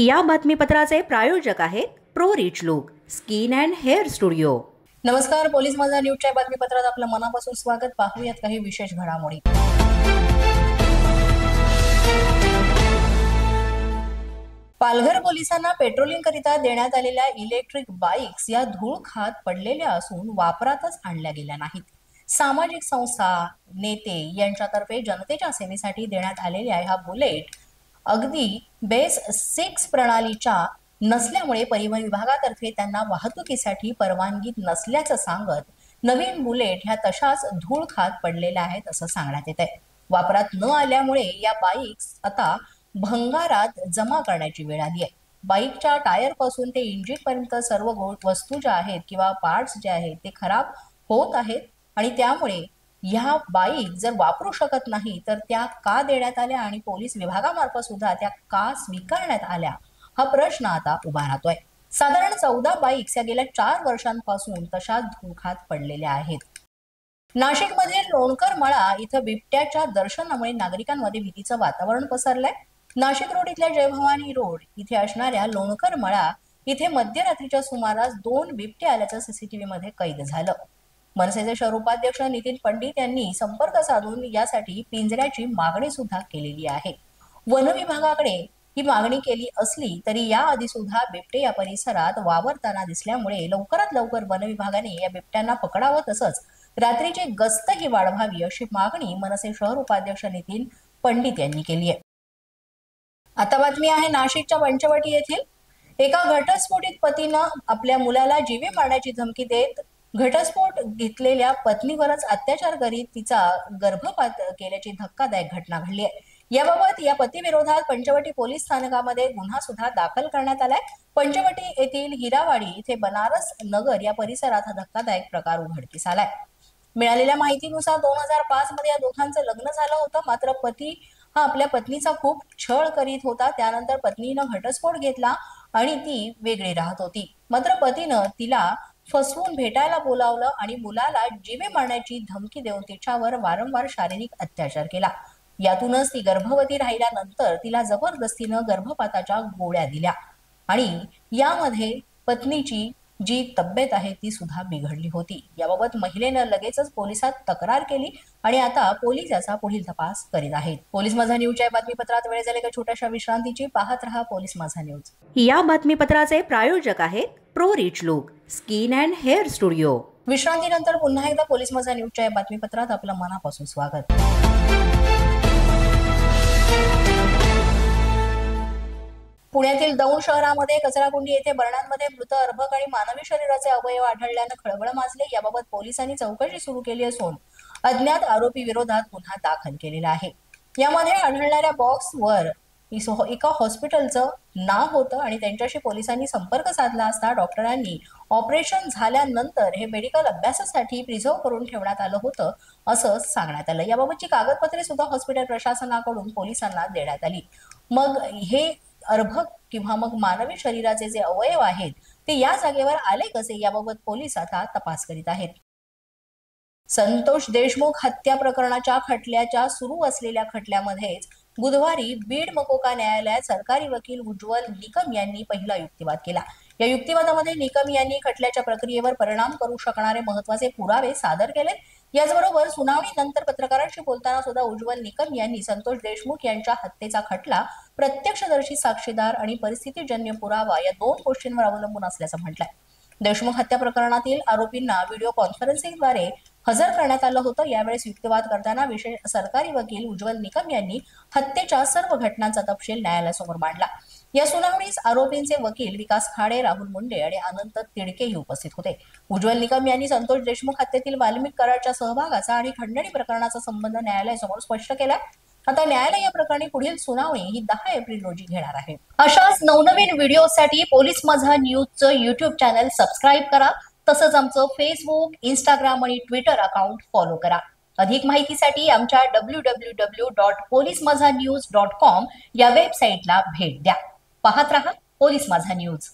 या बातमीपत्राचे प्रायोजक आहेत pro rich look skin and hair studio. नमस्कार, पोलीस माझा न्यूजच्या बातमीपत्रात आपलं मनापासून स्वागत। पाहूयात काही विशेष घडामोडी। पालघर पोलिसांना पेट्रोलिंग करिता देण्यात आलेल्या इलेक्ट्रिक बाईक्स या धूळ खात पडलेल्या असून वापरातच आणल्या गेल्या नाहीत। सामाजिक संस्था नेते यांच्यातर्फे जनतेच्या सेवेसाठी देण्यात आलेल्या ह्या बुलेट अगदी बेस 6 प्रणालीच्या नसल्यामुळे परिवहन विभागातर्फे त्यांना वाहतुकीसाठी परवानगी नसल्याचं सांगत नवीन बुलेट ह्या तशाच धूळ खात पडलेल्या आहेत असं सांगण्यात येत आहे। वापरात न आल्यामुळे या बाईक्स आता भंगारात जमा करण्याची वेळ आली आहे। बाईकच्या टायर पासून ते इंजिन पर्यंत सर्व वस्तू ज्या आहेत किंवा पार्ट्स जे आहेत ते खराब होत आहेत आणि त्यामुळे ह्या बाईक जर वापरू शकत नाही तर त्या का देण्यात आल्या आणि पोलीस विभागामार्फत सुद्धा त्या का स्वीकारण्यात आल्या हा प्रश्न आता उभा राहतोय। साधारण 14 बाईक्स या गेल्या 4 वर्षांपासून तशाच धुळखात पडलेल्या आहेत। नाशिकमध्ये लोणकर मळा इथं बिबट्याच्या दर्शनामुळे नागरिकांमध्ये भीतीचं वातावरण पसरलंय। नाशिक रोड इथल्या जय भवानी रोड इथे असणाऱ्या लोणकर मळा इथे मध्यरात्रीच्या सुमारास 2 बिबटे आल्याचं सीसीटीव्ही मध्ये कैद झालं। मनसेचे शहर उपाध्यक्ष नितीन पंडित यांनी संपर्क साधून यासाठी पिंजऱ्याची मागणी सुद्धा केलेली आहे। वन विभागाकडे ही मागणी केली असली तरी याआधी सुद्धा बिबटे या परिसरात वावरताना दिसल्यामुळे लवकरात लवकर वन विभागाने या बिबट्यांना पकडावं तसंच रात्रीची गस्तही वाढवावी अशी मागणी मनसे शहर उपाध्यक्ष नितीन पंडित यांनी केली आहे। आता बातमी आहे नाशिकच्या पंचवटी येथील एका घटस्फोटित पतीनं आपल्या मुलाला जीवे मारण्याची धमकी देत घटस्फोट घेतलेल्या पत्नीवरच अत्याचार करीत तिचा गर्भपात केल्याची धक्कादायक घटना घडली आहे। याबाबत या पतीविरोधात पंचवटी पोलीस स्थानकामध्ये गुन्हा सुद्धा दाखल करण्यात आलाय। पंचवटी येथील हिरावाडी इथे बनारस नगर या परिसरात हा धक्कादायक प्रकार उघडकीस आलाय। मिळालेल्या माहितीनुसार 2005 मध्ये या दोघांचं लग्न झालं होतं, मात्र पती हा आपल्या पत्नीचा खूप छळ करीत होता। त्यानंतर पत्नीनं घटस्फोट घेतला आणि ती वेगळी राहत होती, मात्र पतीनं तिला फसवून भेटायला बोलावलं आणि मुलाला जीवे मारण्याची धमकी देऊन तिच्यावर वारंवार शारीरिक अत्याचार केला। यातूनच ती गर्भवती राहिल्यानंतर तिला जबरदस्तीनं गर्भपाताच्या गोळ्या दिल्या आणि यामध्ये पत्नीची जी तब्येत आहे ती सुद्धा बिघडली होती। याबाबत महिलेनं लगेचच पोलिसात तक्रार केली आणि आता पोलीस याचा पुढील तपास करीत आहेत। पोलीस माझा न्यूजच्या बातमीपत्रात वेळ झाली का छोट्याशा विश्रांतीची। पाहत रहा पोलीस माझा न्यूज। या बातमीपत्राचे प्रायोजक आहेत pro rich look skin and hair studio. विश्रांतीनंतर पुन्हा एकदा पोलीस माझा न्यूजच्या बातमीपत्रात आपलं मनापासून स्वागत। पुण्यातील दौंड शहरामध्ये कचराकुंडी येथे बरणांमध्ये मृत अर्भक आणि मानवी शरीराचे अवयव आढळल्यानं खळबळ माजली। याबाबत पोलिसांनी चौकशी सुरू केली असून अज्ञात आरोपी विरोधात गुन्हा दाखल केलेला आहे। यामध्ये आढळणाऱ्या बॉक्सवर एका हॉस्पिटलचं नाव होतं आणि त्यांच्याशी पोलिसांनी संपर्क साधला असता डॉक्टरांनी ऑपरेशन झाल्यानंतर हे मेडिकल अभ्यासासाठी प्रिझर्व करून ठेवण्यात आलं होतं असं सांगण्यात आलं। याबाबतची कागदपत्रे सुद्धा हॉस्पिटल प्रशासनाकडून पोलिसांना देण्यात आली। मग हे अर्भक किंवा मग मानवी शरीराचे जे अवयव आहेत ते या जागेवर आले कसे याबाबत पोलीस आता तपास करीत आहेत। संतोष देशमुख हत्या प्रकरणाच्या खटल्याच्या सुरू असलेल्या खटल्यामध्येच बुधवारी बीड मकोका न्यायालयात सरकारी वकील उज्ज्वल निकम यांनी पहिला युक्तिवाद केला। या युक्तिवादामध्ये निकम यांनी खटल्याच्या प्रक्रियेवर परिणाम करू शकणारे महत्त्वाचे पुरावे सादर केले। याचबरोबर सुनावणीनंतर पत्रकारांशी बोलताना सुद्धा उज्ज्वल निकम यांनी संतोष देशमुख यांच्या हत्येचा खटला प्रत्यक्षदर्शी साक्षीदार आणि परिस्थितीजन्य पुरावा या 2 गोष्टींवर अवलंबून असल्याचं म्हटलंय। देशमुख हत्या प्रकरणातील आरोपींना व्हिडिओ कॉन्फरन्सिंगद्वारे हजर करण्यात आलं होतं। यावेळेस युक्तिवाद करताना विशेष सरकारी वकील उज्ज्वल निकम यांनी हत्येच्या सर्व घटनांचा तपशील न्यायालयासमोर मांडला। या सुनावणीस आरोपींचे वकील विकास खाडे, राहुल मुंडे आणि अनंत तिडकेही उपस्थित होते। उज्ज्वल निकम यांनी संतोष देशमुख हत्येतील वाल्मिक कराडच्या सहभागाचा आणि खंडणी प्रकरणाचा संबंध न्यायालयासमोर स्पष्ट केला। आता न्यायालय या प्रकरणी पुढील सुनावणी ही 10 एप्रिल रोजी घेणार आहे। अशाच नवनवीन व्हिडिओसाठी पोलीस माझा न्यूजचं YouTube चॅनल सबस्क्राईब करा, तसंच आमचं फेसबुक, इंस्टाग्राम आणि ट्विटर अकाउंट फॉलो करा। अधिक माहितीसाठी आमच्या www.polismazhanews.com या वेबसाईटला भेट द्या। पाहत रहा पोलीस माझा न्यूज।